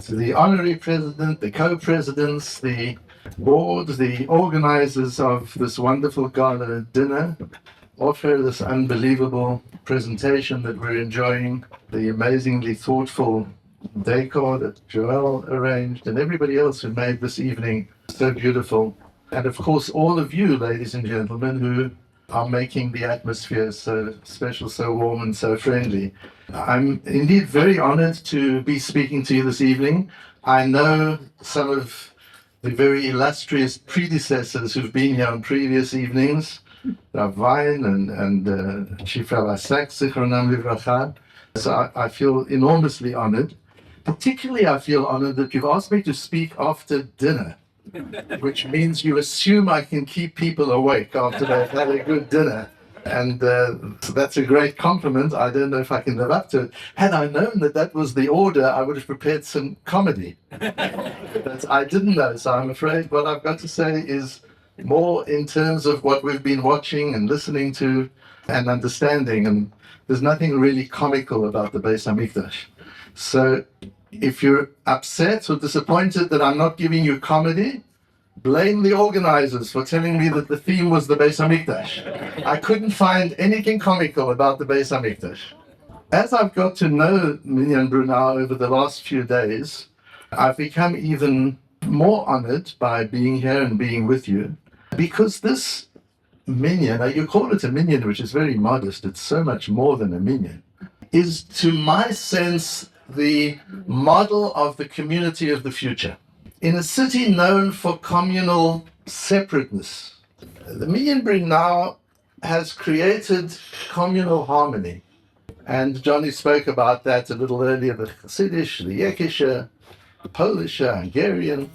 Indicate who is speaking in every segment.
Speaker 1: to the honorary president, the co-presidents, the board, the organizers of this wonderful gala dinner, offer this unbelievable presentation that we're enjoying, the amazingly thoughtful decor that Joel arranged, and everybody else who made this evening so beautiful. And of course, all of you, ladies and gentlemen, who are making the atmosphere so special, so warm, and so friendly. I'm indeed very honored to be speaking to you this evening. I know some of the very illustrious predecessors who've been here on previous evenings, Rav Wein and Chief Rabbi Sachs, Zichronam Livracha. So I feel enormously honored. Particularly, I feel honored that you've asked me to speak after dinner, which means you assume I can keep people awake after they've had a good dinner. And so that's a great compliment. I don't know if I can live up to it. Had I known that that was the order, I would have prepared some comedy. But I didn't know, so I'm afraid what I've got to say is more in terms of what we've been watching and listening to and understanding. And there's nothing really comical about the Beis HaMikdash. So if you're upset or disappointed that I'm not giving you comedy, blame the organizers for telling me that the theme was the Beis HaMikdash. I couldn't find anything comical about the Beis HaMikdash. As I've got to know Minyan Brunau over the last few days, I've become even more honored by being here and being with you, because this minyan, you call it a minyan, which is very modest, it's so much more than a minyan, is, to my sense, the model of the community of the future. In a city known for communal separateness, the Minyan Brunau has created communal harmony. And Johnny spoke about that a little earlier, the Chassidish, the Yekische, the Polish, Hungarian,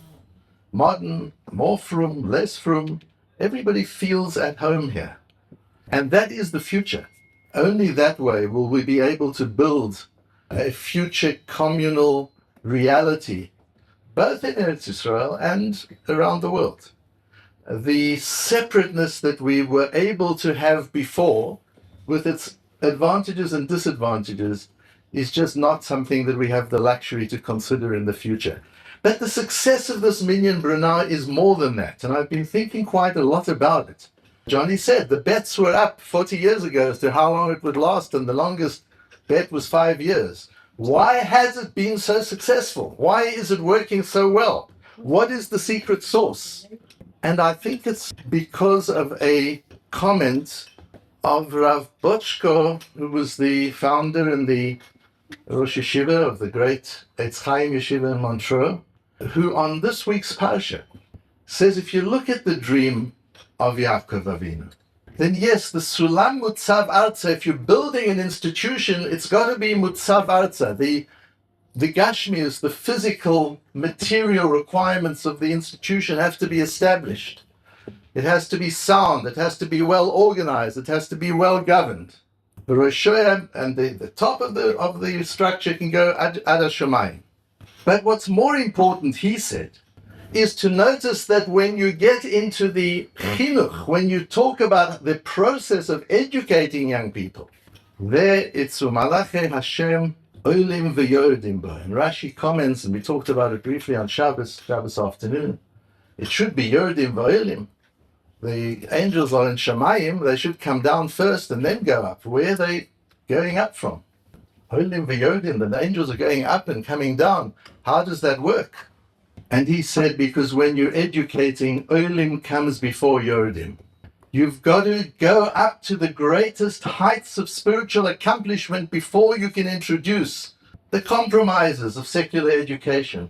Speaker 1: modern, more frum, less frum. Everybody feels at home here. And that is the future. Only that way will we be able to build a future communal reality, both in Eretz Israel and around the world. The separateness that we were able to have before, with its advantages and disadvantages, is just not something that we have the luxury to consider in the future. But the success of this Minyan Brunau is more than that, and I've been thinking quite a lot about it. Johnny said the bets were up 40 years ago as to how long it would last, and the longest bet was 5 years. Why has it been so successful? Why is it working so well? What is the secret sauce? And I think it's because of a comment of Rav Bochko, who was the founder and the Rosh Yeshiva of the great Eitz Chaim Yeshiva in Montreux, who on this week's Parsha says, if you look at the dream of Yaakov Avinu, then yes, the Sulam Mutzav Arza, if you're building an institution, it's got to be Mutzav Arza. The Gashmius, the physical, material requirements of the institution have to be established. It has to be sound, it has to be well organized, it has to be well governed. The Rosh Hashanah and the top of the structure can go ad Hashemayim. But what's more important, he said, is to notice that when you get into the chinuch, when you talk about the process of educating young people, there it's Malache Hashem Olim v'Yodim bo. And Rashi comments, and we talked about it briefly on Shabbos afternoon. It should be Yodim v'Olim. The angels are in Shemayim, they should come down first and then go up. Where are they going up from? Olim v'Yodim, the angels are going up and coming down. How does that work? And he said, because when you're educating, Olim comes before Yodim. You've got to go up to the greatest heights of spiritual accomplishment before you can introduce the compromises of secular education,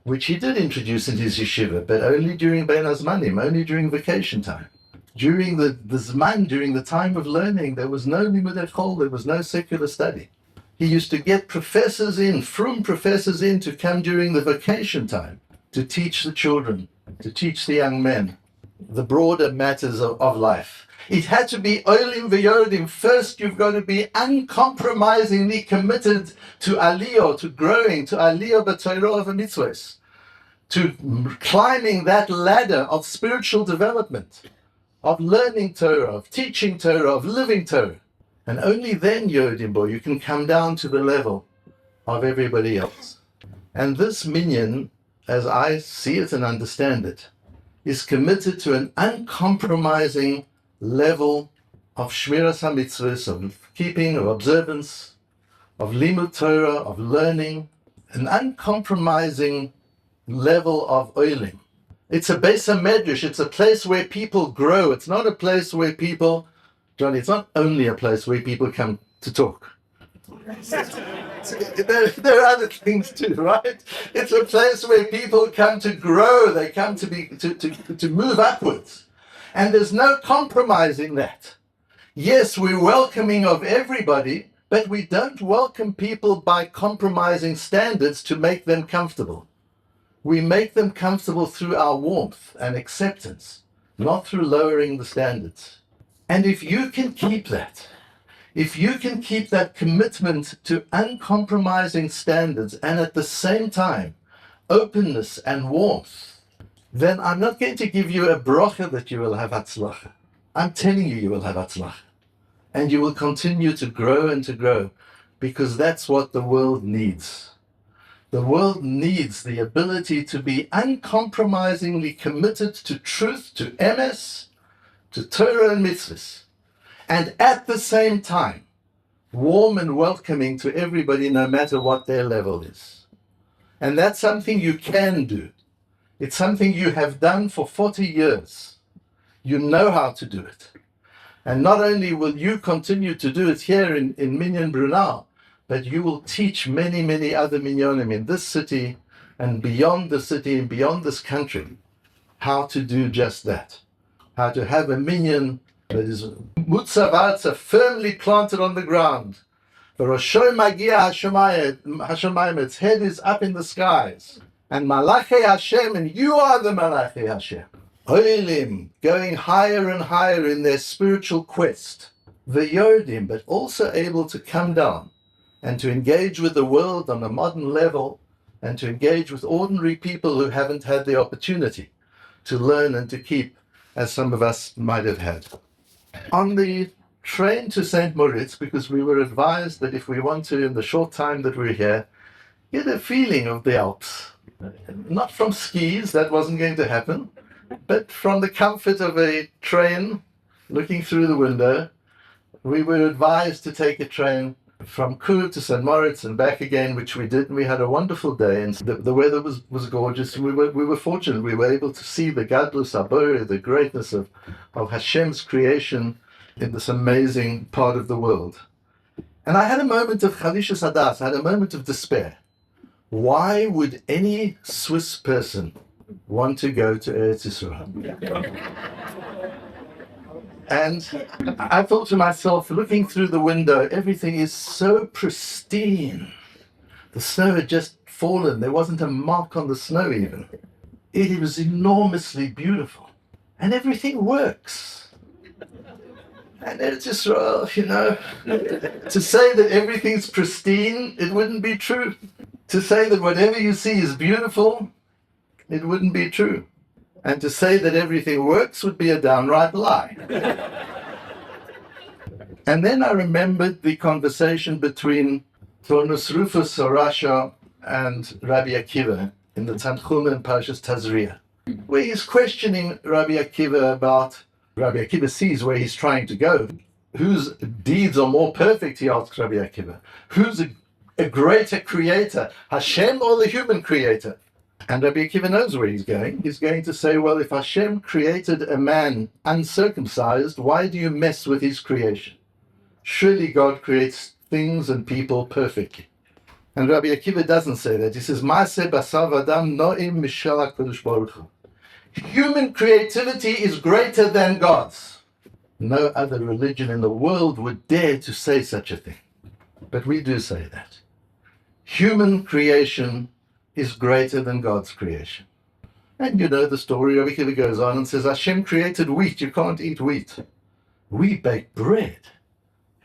Speaker 1: which he did introduce in his yeshiva, but only during Bein HaZmanim, only during vacation time. During the Zman, during the time of learning, there was no limudei chol, there was no secular study. He used to get professors in, frum professors in, to come during the vacation time, to teach the children, to teach the young men, the broader matters of life. It had to be Olim v'Yodim. First, you've got to be uncompromisingly committed to Aliyah, to growing, to Aliyah b'Torah v'mitzvos, to climbing that ladder of spiritual development, of learning Torah, of teaching Torah, of living Torah. And only then, Yodim bo, you can come down to the level of everybody else. And this minyan, as I see it and understand it, is committed to an uncompromising level of shmiras hamitzvos, of keeping, of observance, of limud Torah, of learning, an uncompromising level of oiling. It's a Beis HaMedrash, it's a place where people grow. It's not a place where people, Johnny, it's not only a place where people come to talk. There are other things too, right? It's a place where people come to grow, they come to move upwards. And there's no compromising that. Yes, we're welcoming of everybody, but we don't welcome people by compromising standards to make them comfortable. We make them comfortable through our warmth and acceptance, not through lowering the standards. And if you can keep that, if you can keep that commitment to uncompromising standards and at the same time openness and warmth, then I'm not going to give you a bracha that you will have hatzlacha. I'm telling you, you will have hatzlacha. And you will continue to grow and to grow, because that's what the world needs. The world needs the ability to be uncompromisingly committed to truth, to emes, to Torah and mitzvahs, and at the same time, warm and welcoming to everybody, no matter what their level is. And that's something you can do. It's something you have done for 40 years. You know how to do it. And not only will you continue to do it here in Minyan Brunel, but you will teach many, many other minyanim in this city and beyond the city and beyond this country how to do just that. How to have a minyan that is mutzavarza, firmly planted on the ground. V'rosho magia hashamayim, its head is up in the skies. And Malachei Hashem, and you are the Malachei Hashem. Oilim, going higher and higher in their spiritual quest. V'yordim, but also able to come down and to engage with the world on a modern level and to engage with ordinary people who haven't had the opportunity to learn and to keep as some of us might have had. On the train to St. Moritz, because we were advised that if we want to, in the short time that we're here, get a feeling of the Alps. Not from skis, that wasn't going to happen, but from the comfort of a train looking through the window, we were advised to take a train from Kur to St. Moritz and back again, which we did, and we had a wonderful day, and the weather was gorgeous, and we were fortunate. We were able to see the Gadlus Abore, the greatness of Hashem's creation in this amazing part of the world. And I had a moment of Chalishas Hadas, I had a moment of despair. Why would any Swiss person want to go to Eretz Yisrael? And I thought to myself, looking through the window, everything is so pristine. The snow had just fallen. There wasn't a mark on the snow even. It was enormously beautiful. And everything works. And Eretz Yisrael, to say that everything's pristine, it wouldn't be true. To say that whatever you see is beautiful, it wouldn't be true. And to say that everything works would be a downright lie. And then I remembered the conversation between Turnus Rufus Rasha and Rabbi Akiva in the Tanchum and Parshas Tazria, where he's questioning Rabbi Akiva about, Rabbi Akiva sees where he's trying to go. Whose deeds are more perfect, he asks Rabbi Akiva. Who's a greater creator, Hashem or the human creator? And Rabbi Akiva knows where he's going. He's going to say, well, if Hashem created a man uncircumcised, why do you mess with his creation? Surely God creates things and people perfectly. And Rabbi Akiva doesn't say that. He says, Ma'aseh basar v'adam no'im mishal HaKadosh Baruch Hu. Human creativity is greater than God's. No other religion in the world would dare to say such a thing. But we do say that. Human creation is greater than God's creation. And you know the story. Rabbi Akiva goes on and says, Hashem created wheat. You can't eat wheat. We bake bread.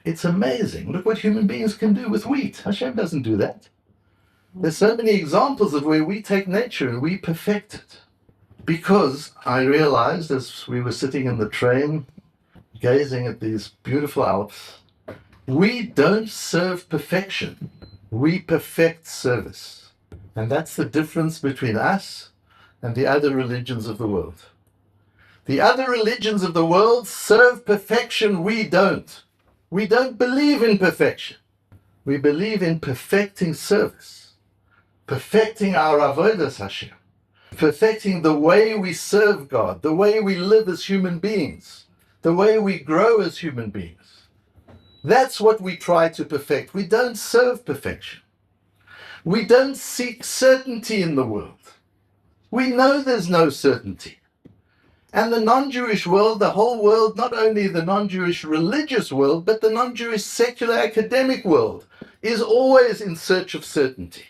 Speaker 1: It's amazing. Look what human beings can do with wheat. Hashem doesn't do that. There's so many examples of where we take nature and we perfect it. Because I realized as we were sitting in the train, gazing at these beautiful Alps, we don't serve perfection. We perfect service. And that's the difference between us and the other religions of the world. The other religions of the world serve perfection, we don't. We don't believe in perfection. We believe in perfecting service, perfecting our avodas Hashem, perfecting the way we serve God, the way we live as human beings, the way we grow as human beings. That's what we try to perfect. We don't serve perfection. We don't seek certainty in the world. We know there's no certainty. And the non-Jewish world, the whole world, not only the non-Jewish religious world, but the non-Jewish secular academic world is always in search of certainty.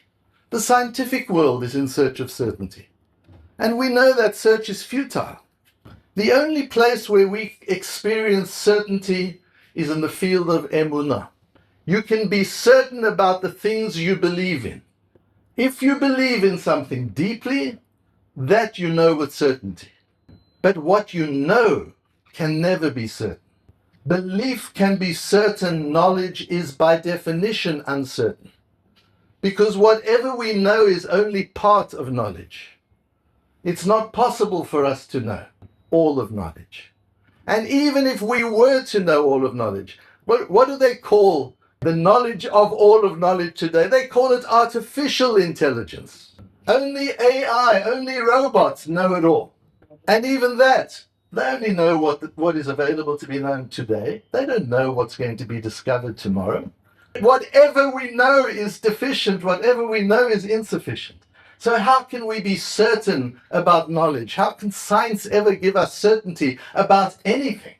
Speaker 1: The scientific world is in search of certainty. And we know that search is futile. The only place where we experience certainty is in the field of emunah. You can be certain about the things you believe in. If you believe in something deeply, that you know with certainty. But what you know can never be certain. Belief can be certain, knowledge is by definition uncertain. Because whatever we know is only part of knowledge. It's not possible for us to know all of knowledge. And even if we were to know all of knowledge, what do they call the knowledge of all of knowledge today? They call it artificial intelligence. Only AI, only robots know it all. And even that, they only know what is available to be known today. They don't know what's going to be discovered tomorrow. Whatever we know is deficient. Whatever we know is insufficient. So how can we be certain about knowledge? How can science ever give us certainty about anything?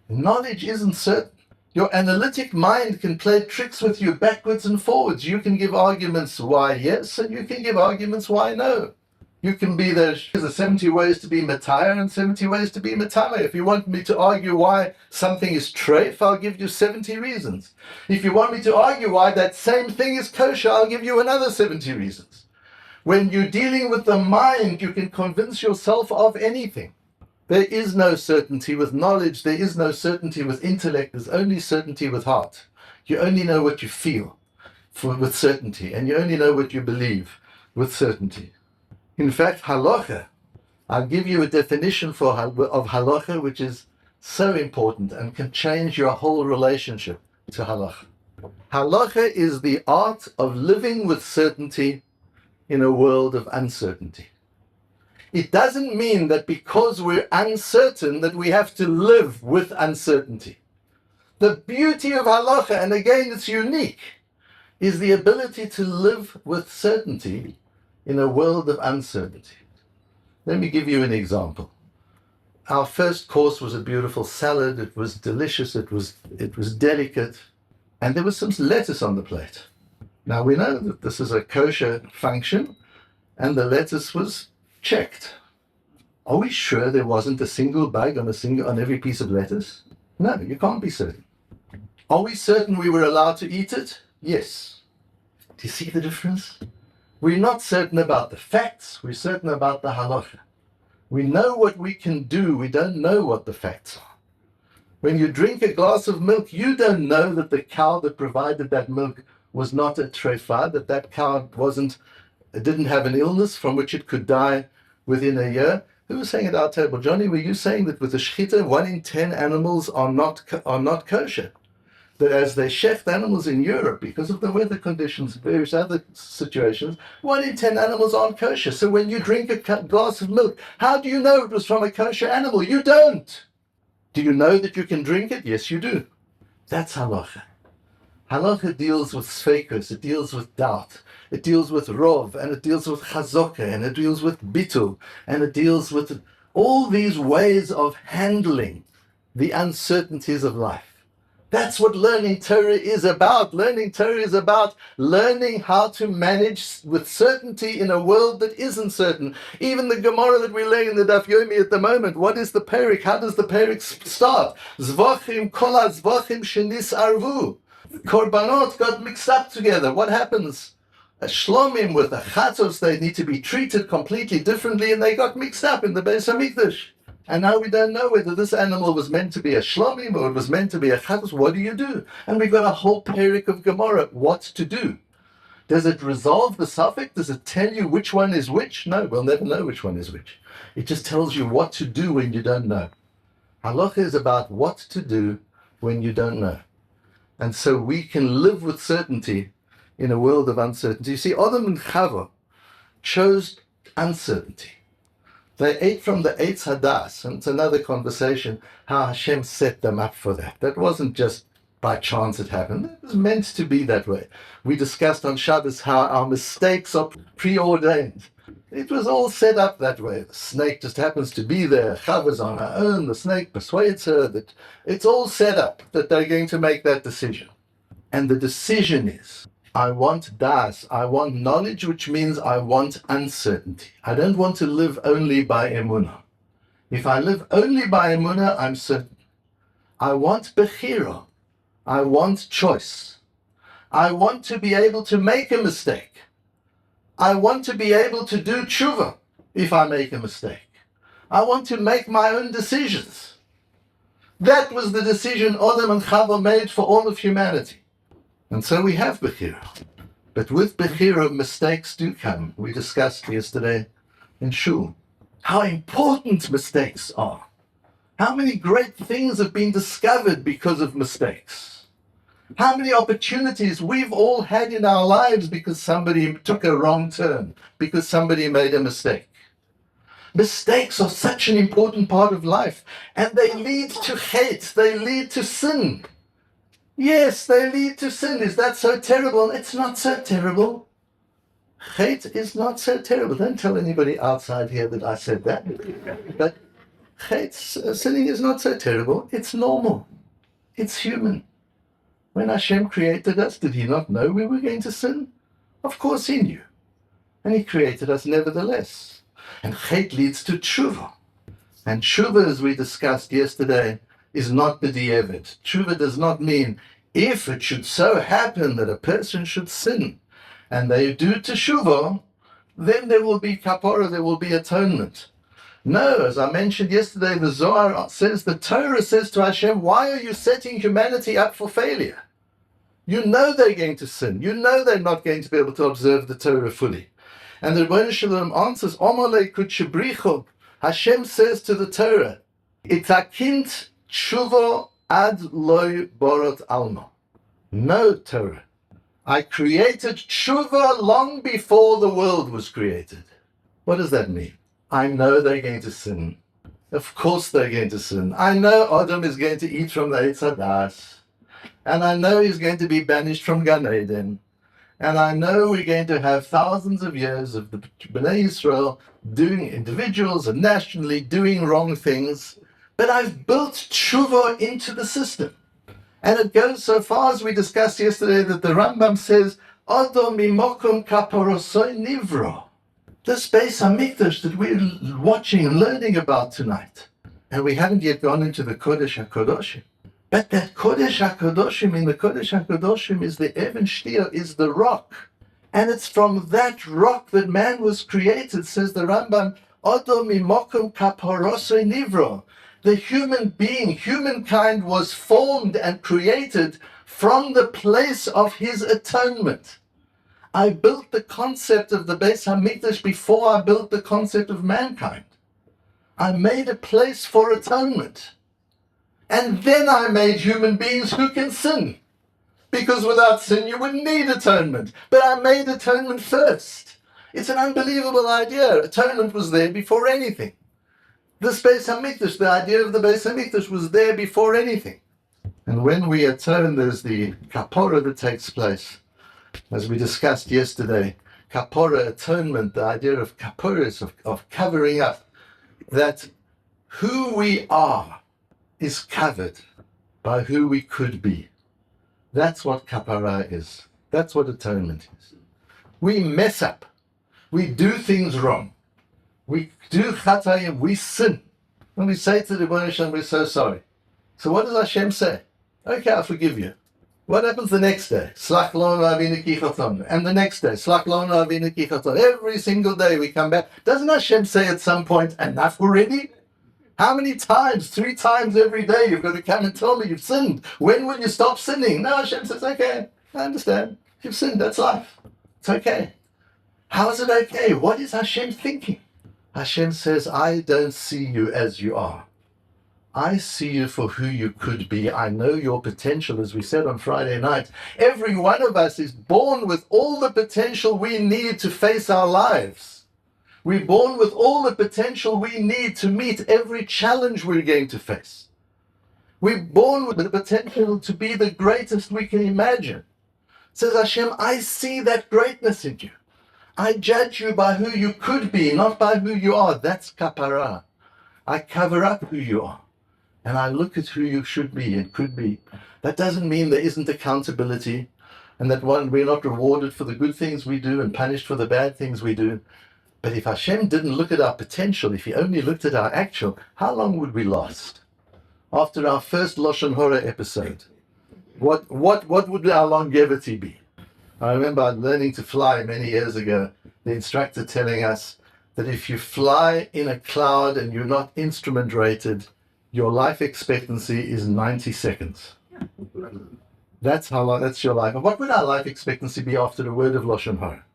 Speaker 1: Knowledge isn't certain. Your analytic mind can play tricks with you backwards and forwards. You can give arguments why yes, and you can give arguments why no. You can be there's 70 ways to be matayr and 70 ways to be matame. If you want me to argue why something is treif, I'll give you 70 reasons. If you want me to argue why that same thing is kosher, I'll give you another 70 reasons. When you're dealing with the mind, you can convince yourself of anything. There is no certainty with knowledge. There is no certainty with intellect. There's only certainty with heart. You only know what you feel with certainty, and you only know what you believe with certainty. In fact, halacha, I'll give you a definition of halacha, which is so important and can change your whole relationship to halacha. Halacha is the art of living with certainty in a world of uncertainty. It doesn't mean that because we're uncertain that we have to live with uncertainty. The beauty of halacha, and again it's unique, is the ability to live with certainty in a world of uncertainty. Let me give you an example. Our first course was a beautiful salad. It was delicious. It was delicate. And there was some lettuce on the plate. Now we know that this is a kosher function, and the lettuce was checked. Are we sure there wasn't a single bug on every piece of lettuce? No, you can't be certain. Are we certain we were allowed to eat it? Yes. Do you see the difference? We're not certain about the facts, we're certain about the halacha. We know what we can do, we don't know what the facts are. When you drink a glass of milk, you don't know that the cow that provided that milk was not a trefa, that cow didn't have an illness from which it could die within a year. Who was saying at our table, Johnny, were you saying that with the shechita, 1 in 10 animals are not kosher? That as they shecht animals in Europe, because of the weather conditions, various other situations, 1 in 10 animals aren't kosher. So when you drink a glass of milk, how do you know it was from a kosher animal? You don't. Do you know that you can drink it? Yes, you do. That's halacha. Halacha deals with sfeikus, it deals with doubt, it deals with rov, and it deals with chazokah, and it deals with bitul, and it deals with all these ways of handling the uncertainties of life. That's what learning Torah is about. Learning Torah is about learning how to manage with certainty in a world that isn't certain. Even the Gemara that we lay in the Daf Yomi at the moment, what is the perik? How does the perik start? Zvachim kol zvachim shenis arvu. Korbanot got mixed up together. What happens? A shlomim with a chatos, they need to be treated completely differently, and they got mixed up in the Beis HaMikdash. And now we don't know whether this animal was meant to be a shlomim or it was meant to be a chatos. What do you do? And we've got a whole perik of Gemara, what to do. Does it resolve the suffix? Does it tell you which one is which? No, we'll never know which one is which. It just tells you what to do when you don't know. Halacha is about what to do when you don't know. And so we can live with certainty in a world of uncertainty. You see, Adam and Chava chose uncertainty. They ate from the Eitz Hadas, and it's another conversation how Hashem set them up for that. That wasn't just by chance it happened. It was meant to be that way. We discussed on Shabbos how our mistakes are preordained. It was all set up that way. The snake just happens to be there. Chava's on her own. The snake persuades her that it's all set up, that they're going to make that decision. And the decision is, I want das, I want knowledge, which means I want uncertainty. I don't want to live only by emunah. If I live only by emunah, I'm certain. I want bechira. I want choice. I want to be able to make a mistake. I want to be able to do tshuva if I make a mistake. I want to make my own decisions. That was the decision Adam and Chava made for all of humanity. And so we have bechira. But with bechira, mistakes do come. We discussed yesterday in Shul how important mistakes are. How many great things have been discovered because of mistakes. How many opportunities we've all had in our lives because somebody took a wrong turn, because somebody made a mistake. Mistakes are such an important part of life, and they lead to hate, they lead to sin. Yes, they lead to sin. Is that so terrible? It's not so terrible. Hate is not so terrible. Don't tell anybody outside here that I said that. But hate, sinning is not so terrible. It's normal. It's human. When Hashem created us, did he not know we were going to sin? Of course he knew. And he created us nevertheless. And hate leads to tshuva. And tshuva, as we discussed yesterday, is not b'di'evet. Tshuva does not mean if it should so happen that a person should sin and they do teshuvah, then there will be kapara, there will be atonement. No, as I mentioned yesterday, the Zohar says, the Torah says to Hashem, why are you setting humanity up for failure? You know they're going to sin. You know they're not going to be able to observe the Torah fully. And the Rebbeinu Shalom answers, Omalei kutshebricho. Hashem says to the Torah, Itakint tshuva ad loy borot alma. No, Torah. I created tshuva long before the world was created. What does that mean? I know they're going to sin. Of course they're going to sin. I know Adam is going to eat from the Eitz Hadas. And I know he's going to be banished from Gan Eden. And I know we're going to have thousands of years of the Bnei Yisrael doing, individuals and nationally, doing wrong things. But I've built tshuva into the system. And it goes so far, as we discussed yesterday, that the Rambam says, Adam mimokum kaparosoi nivro. This Beis HaMikdash that we're watching and learning about tonight. And we haven't yet gone into the Kodesh HaKadoshim. But that Kodesh HaKadoshim, in the Kodesh HaKadoshim, is the Even Shtia, is the rock. And it's from that rock that man was created, says the Rambam, Adam mimokum kaparosoi nivro. The human being, humankind was formed and created from the place of his atonement. I built the concept of the Beis HaMikdash before I built the concept of mankind. I made a place for atonement. And then I made human beings who can sin. Because without sin you wouldn't need atonement. But I made atonement first. It's an unbelievable idea. Atonement was there before anything. This Beis HaMikdash, the idea of the Beis HaMikdash was there before anything. And when we atone, there's the kapora that takes place. As we discussed yesterday, kapora, atonement, the idea of kaporas, of covering up, that who we are is covered by who we could be. That's what kapara is. That's what atonement is. We mess up. We do things wrong. We do chatayim, we sin. When we say to the Rebbeinu Shalom, we're so sorry. So what does Hashem say? Okay, I'll forgive you. What happens the next day? Slach lonu avinu ki chaton. And the next day, slach lonu avinu ki chaton. Every single day we come back. Doesn't Hashem say at some point, enough already? How many times? 3 times every day you've got to come and tell me you've sinned. When will you stop sinning? No, Hashem says, okay, I understand. You've sinned, that's life. It's okay. How is it okay? What is Hashem thinking? Hashem says, I don't see you as you are. I see you for who you could be. I know your potential, as we said on Friday night. Every one of us is born with all the potential we need to face our lives. We're born with all the potential we need to meet every challenge we're going to face. We're born with the potential to be the greatest we can imagine. Says Hashem, I see that greatness in you. I judge you by who you could be, not by who you are. That's kapara. I cover up who you are. And I look at who you should be and could be. That doesn't mean there isn't accountability and that we're not rewarded for the good things we do and punished for the bad things we do. But if Hashem didn't look at our potential, if he only looked at our actual, how long would we last? After our first Lashon Hora episode, what would our longevity be? I remember learning to fly many years ago, the instructor telling us that if you fly in a cloud and you're not instrument rated, your life expectancy is 90 seconds. That's how long, that's your life. And what would our life expectancy be after the word of Lashon Hora?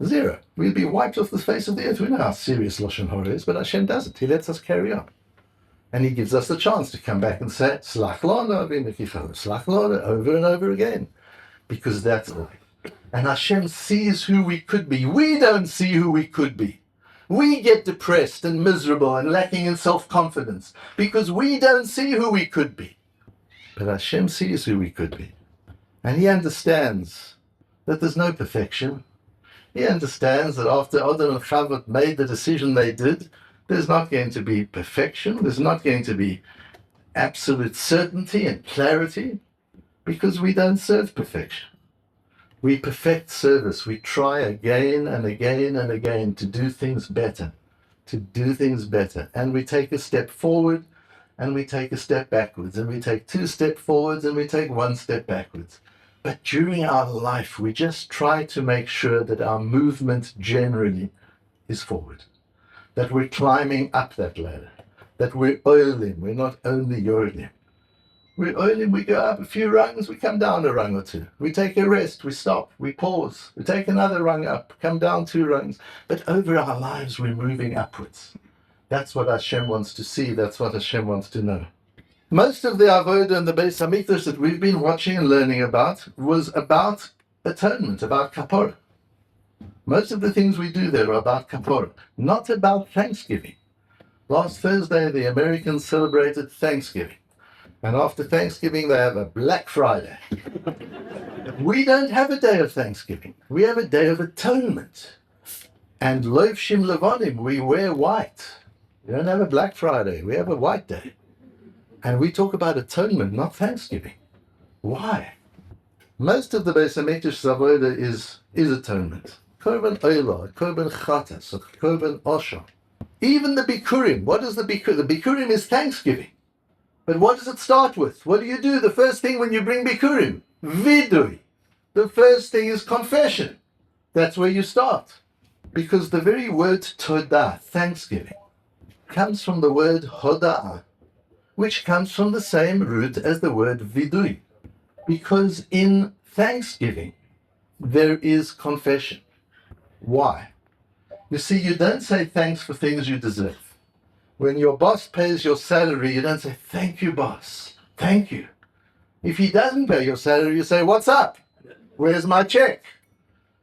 Speaker 1: 0. We'd be wiped off the face of the earth. We know how serious Lashon Hora is, but Hashem doesn't. He lets us carry on. And he gives us the chance to come back and say, Slach lana, Slach lana, over and over again. Because that's life. And Hashem sees who we could be. We don't see who we could be. We get depressed and miserable and lacking in self-confidence because we don't see who we could be. But Hashem sees who we could be. And he understands that there's no perfection. He understands that after Adam and Chava made the decision they did, there's not going to be perfection. There's not going to be absolute certainty and clarity because we don't serve perfection. We perfect service. We try again and again and again to do things better, And we take a step forward and we take a step backwards, and we take 2 steps forwards and we take 1 step backwards. But during our life, we just try to make sure that our movement generally is forward, that we're climbing up that ladder, that we're oiling, we're not only yoiling. We're oiling, we go up a few rungs, we come down a rung or 2. We take a rest, we stop, we pause, we take another rung up, come down 2 rungs. But over our lives, we're moving upwards. That's what Hashem wants to see, that's what Hashem wants to know. Most of the avodah and the Beis Hamikdash that we've been watching and learning about was about atonement, about kapora. Most of the things we do there are about kapora, not about Thanksgiving. Last Thursday, the Americans celebrated Thanksgiving. And after Thanksgiving, they have a Black Friday. We don't have a day of Thanksgiving. We have a day of atonement. And Loivshim Levonim, we wear white. We don't have a Black Friday. We have a white day. And we talk about atonement, not Thanksgiving. Why? Most of the Beis Hamikdash avodah is atonement. Korban Olah, Korban Chatas, Korban Osha. Even the Bikurim. What is the Bikurim? The Bikurim is Thanksgiving. But what does it start with? What do you do? The first thing when you bring Bikurim? Vidui. The first thing is confession. That's where you start. Because the very word Todah, thanksgiving, comes from the word Hoda'ah, which comes from the same root as the word Vidui. Because in thanksgiving, there is confession. Why? You see, you don't say thanks for things you deserve. When your boss pays your salary, you don't say, thank you, boss. Thank you. If he doesn't pay your salary, you say, what's up? Where's my check?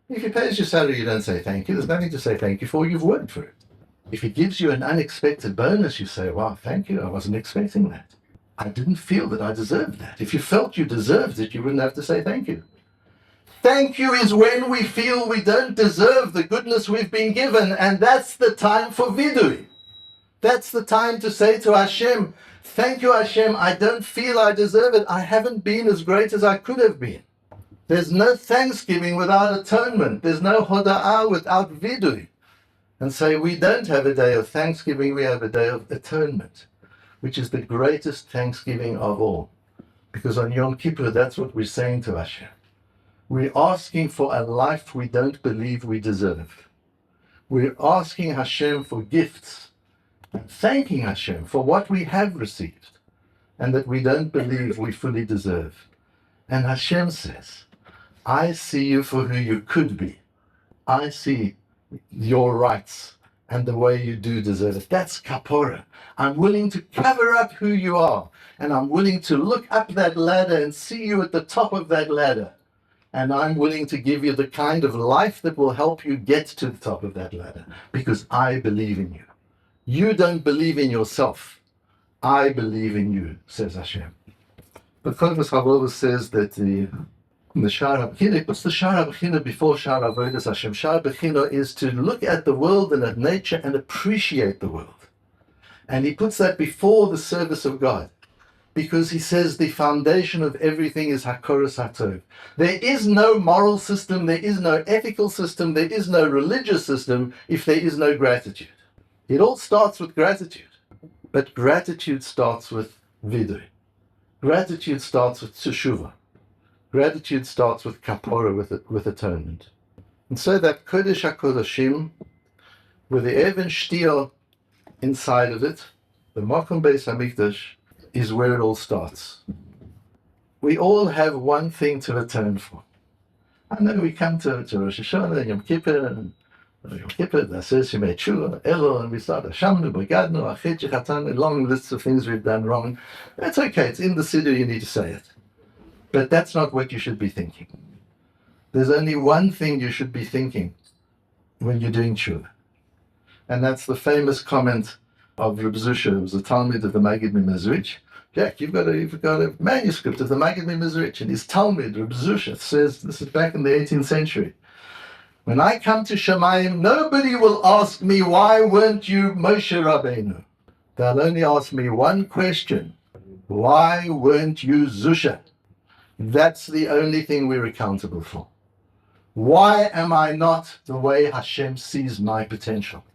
Speaker 1: If he pays your salary, you don't say thank you. There's nothing to say thank you for. You've worked for it. If he gives you an unexpected bonus, you say, wow, thank you. I wasn't expecting that. I didn't feel that I deserved that. If you felt you deserved it, you wouldn't have to say thank you. Thank you is when we feel we don't deserve the goodness we've been given, and that's the time for vidui. That's the time to say to Hashem, thank you, Hashem, I don't feel I deserve it. I haven't been as great as I could have been. There's no thanksgiving without atonement. There's no hoda'ah without vidui. And say, we don't have a day of thanksgiving, we have a day of atonement, which is the greatest thanksgiving of all. Because on Yom Kippur, that's what we're saying to Hashem. We're asking for a life we don't believe we deserve. We're asking Hashem for gifts, and thanking Hashem for what we have received, and that we don't believe we fully deserve. And Hashem says, I see you for who you could be. I see your rights and the way you do deserve it. That's kapora. I'm willing to cover up who you are, and I'm willing to look up that ladder and see you at the top of that ladder. And I'm willing to give you the kind of life that will help you get to the top of that ladder, because I believe in you. You don't believe in yourself. I believe in you, says Hashem. But Chodesh Chavos says that the Shara Bechina, what's the Shara Bechina before Shara Avodas Hashem? Shara Bechina is to look at the world and at nature and appreciate the world. And he puts that before the service of God, because he says the foundation of everything is Hakoros HaTov. There is no moral system, there is no ethical system, there is no religious system if there is no gratitude. It all starts with gratitude, but gratitude starts with vidui. Gratitude starts with teshuvah. Gratitude starts with kapora, with atonement. And so that Kodesh HaKodashim, with the Even Shtiel inside of it, the Makom Beis HaMikdash, is where it all starts. We all have one thing to atone for. I know we come to Rosh Hashanah and Yom Kippur, and Yom Kippur, that says Shemei Tshuva, Elul, and we start Hashamnu, Bogadnu, Achet Yechatanu, long lists of things we've done wrong. That's okay, it's in the Siddur, you need to say it. But that's not what you should be thinking. There's only one thing you should be thinking when you're doing Tshuva. And that's the famous comment of Reb Zusha, who was a talmid of the Maggid Mizrich. Jack, you've got a manuscript of the Maggid Mizrich, and his talmid, Reb Zusha, says, this is back in the 18th century, when I come to Shemayim, nobody will ask me, why weren't you Moshe Rabbeinu? They'll only ask me one question, why weren't you Zusha? That's the only thing we're accountable for. Why am I not the way Hashem sees my potential?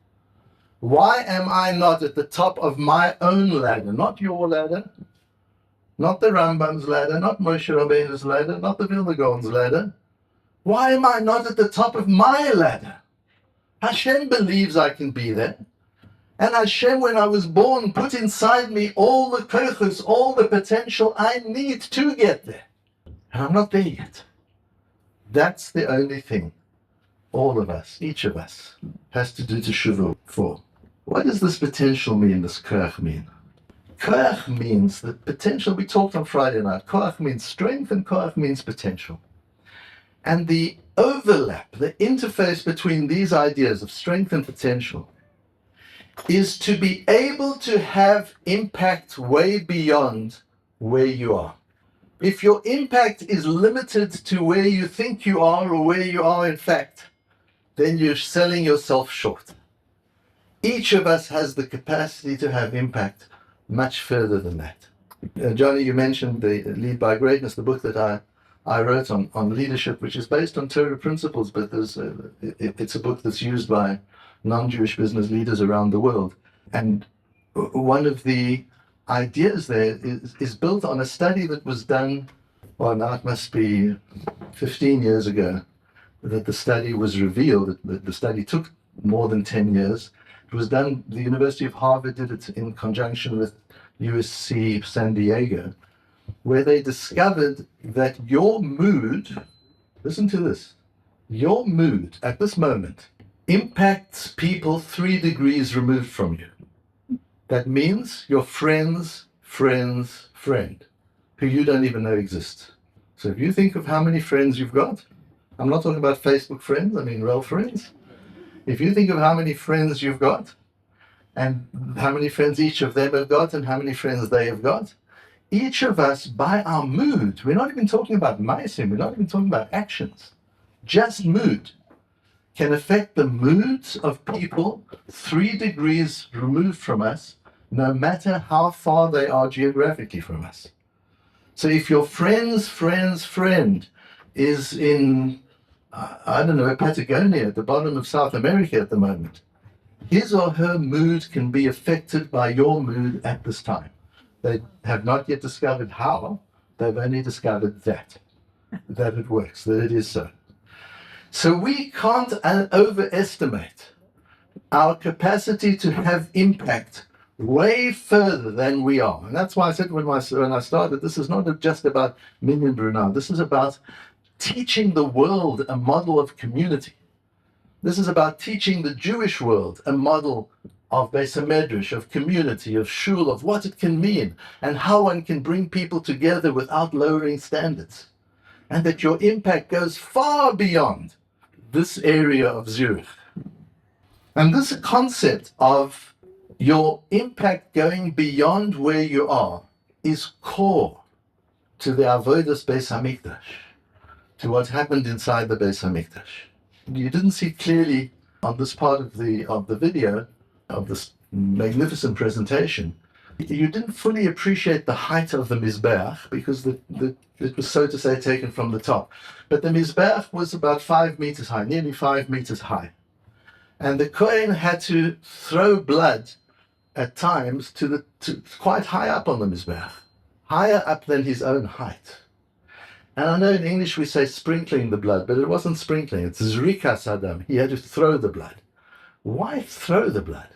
Speaker 1: Why am I not at the top of my own ladder, not your ladder, not the Rambam's ladder, not Moshe Rabbeinu's ladder, not the Vilna Gaon's ladder? Why am I not at the top of my ladder? Hashem believes I can be there. And Hashem, when I was born, put inside me all the kochos, all the potential I need to get there. And I'm not there yet. That's the only thing all of us, each of us, has to do teshuvah for. What does this potential mean, this koach mean? Koach means the potential, we talked on Friday night. Koach means strength and koach means potential. And the overlap, the interface between these ideas of strength and potential is to be able to have impact way beyond where you are. If your impact is limited to where you think you are or where you are in fact, then you're selling yourself short. Each of us has the capacity to have impact much further than that. Johnny, you mentioned the Lead by Greatness, the book that I wrote on leadership, which is based on Torah principles, but it's a book that's used by non-Jewish business leaders around the world. And one of the ideas there is built on a study that was done, well, now it must be 15 years ago, that the study was revealed. The study took more than 10 years. It was done, the University of Harvard did it in conjunction with USC San Diego, where they discovered that your mood, listen to this, your mood at this moment impacts people 3 degrees removed from you. That means your friend's friend's friend, who you don't even know exists. So if you think of how many friends you've got, I'm not talking about Facebook friends, I mean real friends. If you think of how many friends you've got, and how many friends each of them have got, and how many friends they have got, each of us, by our mood, we're not even talking about ma'asim, we're not even talking about actions, just mood, can affect the moods of people 3 degrees removed from us, no matter how far they are geographically from us. So if your friend's friend's friend is in, I don't know, Patagonia, at the bottom of South America at the moment, his or her mood can be affected by your mood at this time. They have not yet discovered how, they've only discovered that it works, that it is so. So we can't overestimate our capacity to have impact way further than we are. And that's why I said when I started, this is not just about Minyan Brunel, this is about teaching the world a model of community. This is about teaching the Jewish world a model of Beis HaMedrash, of community, of shul, of what it can mean, and how one can bring people together without lowering standards. And that your impact goes far beyond this area of Zurich. And this concept of your impact going beyond where you are is core to the Avodas Beis HaMikdash, to what happened inside the Beis HaMikdash. You didn't see clearly on this part of the video, of this magnificent presentation, you didn't fully appreciate the height of the Mizbeach because it was, so to say, taken from the top. But the Mizbeach was about 5 meters high, nearly 5 meters high. And the Kohen had to throw blood at times to quite high up on the Mizbeach, higher up than his own height. And I know in English we say sprinkling the blood, but it wasn't sprinkling, it's zrikas adam. He had to throw the blood. Why throw the blood?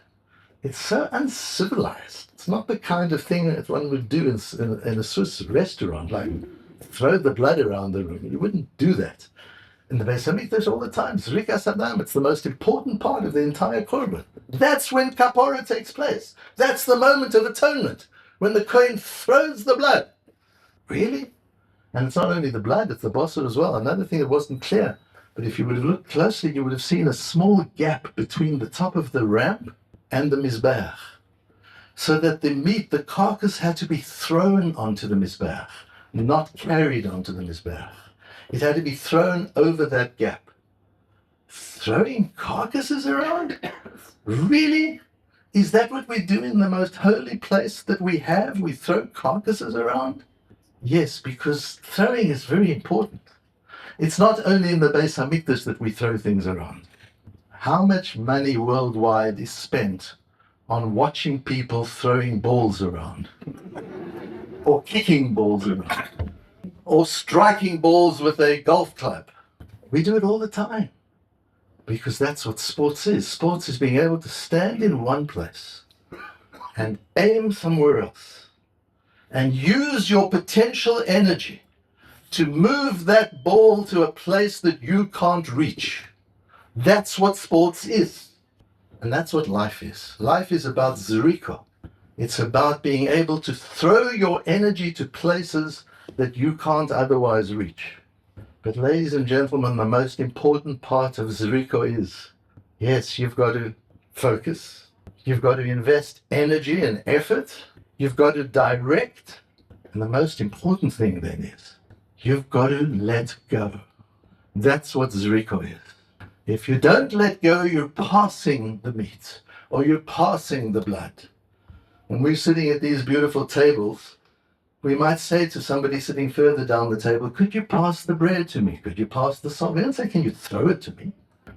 Speaker 1: It's so uncivilized. It's not the kind of thing that one would do in a Swiss restaurant, like throw the blood around the room. You wouldn't do that. In the Beis HaMikdash all the time, zrikas adam, it's the most important part of the entire korban. That's when kapora takes place. That's the moment of atonement, when the Kohen throws the blood. Really? And it's not only the blood, it's the basar as well. Another thing that wasn't clear, but if you would have looked closely, you would have seen a small gap between the top of the ramp and the Mizbeach, so that the meat, the carcass, had to be thrown onto the Mizbeach, not carried onto the Mizbeach. It had to be thrown over that gap. Throwing carcasses around? Really? Is that what we do in the most holy place that we have? We throw carcasses around? Yes, because throwing is very important. It's not only in the Beis HaMikdash that we throw things around. How much money worldwide is spent on watching people throwing balls around, or kicking balls around, or striking balls with a golf club? We do it all the time, because that's what sports is. Sports is being able to stand in one place and aim somewhere else, and use your potential energy to move that ball to a place that you can't reach. That's what sports is. And that's what life is. Life is about zrika. It's about being able to throw your energy to places that you can't otherwise reach. But ladies and gentlemen, the most important part of zrika is, yes, you've got to focus. You've got to invest energy and effort. You've got to direct, and the most important thing then is, you've got to let go. That's what zrika is. If you don't let go, you're passing the meat, or you're passing the blood. When we're sitting at these beautiful tables, we might say to somebody sitting further down the table, could you pass the bread to me? Could you pass the salt? We don't say, can you throw it to me?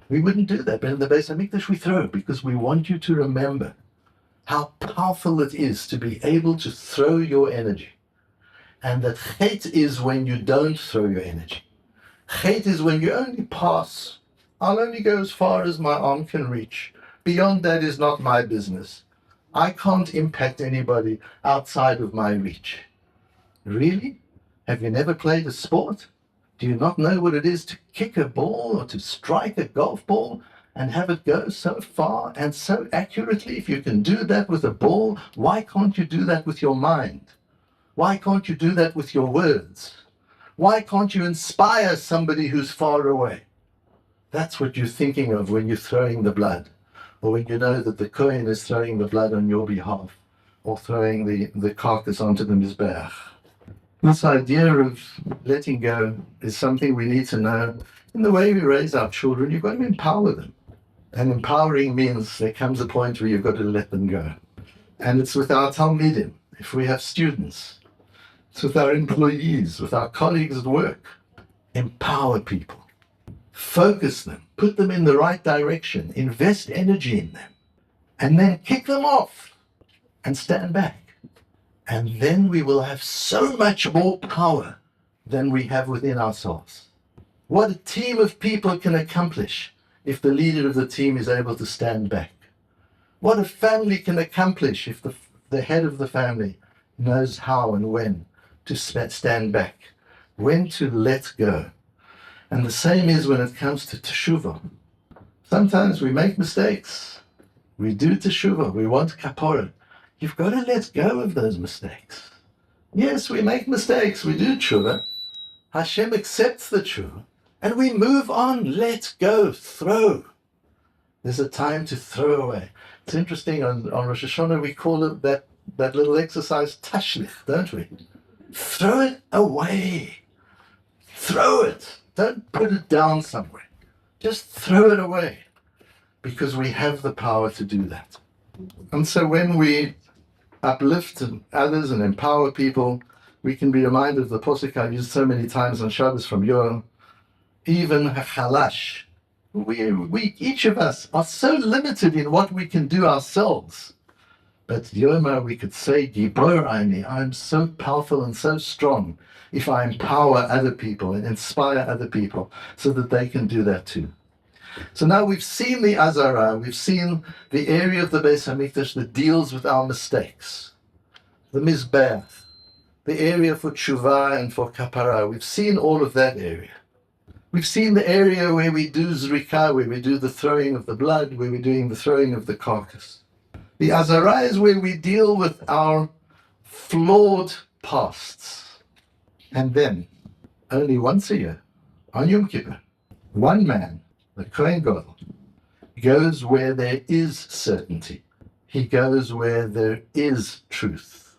Speaker 1: We wouldn't do that, but in the Beis HaMikdash we throw it, because we want you to remember how powerful it is to be able to throw your energy. And that chet is when you don't throw your energy. Chet is when you only pass. I'll only go as far as my arm can reach. Beyond that is not my business. I can't impact anybody outside of my reach. Really? Have you never played a sport? Do you not know what it is to kick a ball or to strike a golf ball and have it go so far and so accurately? If you can do that with a ball, why can't you do that with your mind? Why can't you do that with your words? Why can't you inspire somebody who's far away? That's what you're thinking of when you're throwing the blood, or when you know that the Kohen is throwing the blood on your behalf, or throwing the carcass onto the Mizbeach. This idea of letting go is something we need to know. In the way we raise our children, you've got to empower them. And empowering means there comes a point where you've got to let them go. And it's with our talmidim, if we have students. It's with our employees, with our colleagues at work. Empower people. Focus them. Put them in the right direction. Invest energy in them. And then kick them off and stand back. And then we will have so much more power than we have within ourselves. What a team of people can accomplish if the leader of the team is able to stand back. What a family can accomplish if the head of the family knows how and when to stand back, when to let go. And the same is when it comes to teshuvah. Sometimes we make mistakes. We do teshuvah. We want kapora. You've got to let go of those mistakes. Yes, we make mistakes. We do teshuvah. Hashem accepts the teshuvah. And we move on. Let go. Throw. There's a time to throw away. It's interesting, on Rosh Hashanah we call it that little exercise tashlich, don't we? Throw it away. Throw it. Don't put it down somewhere. Just throw it away. Because we have the power to do that. And so when we uplift others and empower people, we can be reminded of the posuk I've used so many times on Shabbos from Yoel. Even hachalash. We each of us are so limited in what we can do ourselves. But Yoma, we could say, Gibor Aini, I'm so powerful and so strong if I empower other people and inspire other people so that they can do that too. So now we've seen the Azara, we've seen the area of the Beis HaMikdash that deals with our mistakes, the Mizbeach, the area for Tshuva and for Kapara. We've seen all of that area. We've seen the area where we do Zrika, where we do the throwing of the blood, where we're doing the throwing of the carcass. The Azara is where we deal with our flawed pasts. And then, only once a year, on Yom Kippur, one man, the Kohen Gadol, goes where there is certainty. He goes where there is truth.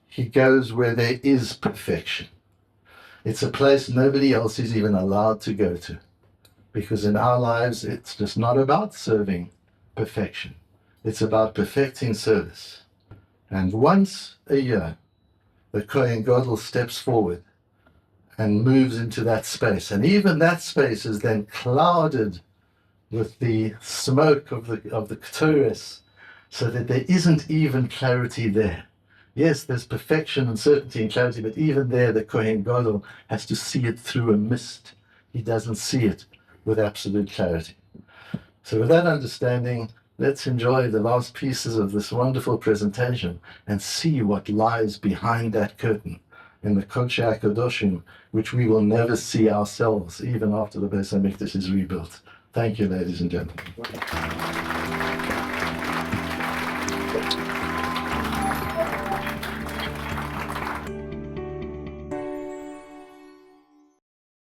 Speaker 1: He goes where there is perfection. It's a place nobody else is even allowed to go to. Because in our lives, it's just not about serving perfection. It's about perfecting service. And once a year, the Kohen Gadol steps forward and moves into that space. And even that space is then clouded with the smoke of the Ketores, so that there isn't even clarity there. Yes, there's perfection and certainty and clarity, but even there, the Kohen Gadol has to see it through a mist. He doesn't see it with absolute clarity. So with that understanding, let's enjoy the last pieces of this wonderful presentation and see what lies behind that curtain in the Kodshei HaKadoshim, which we will never see ourselves, even after the Beis HaMikdash is rebuilt. Thank you, ladies and gentlemen.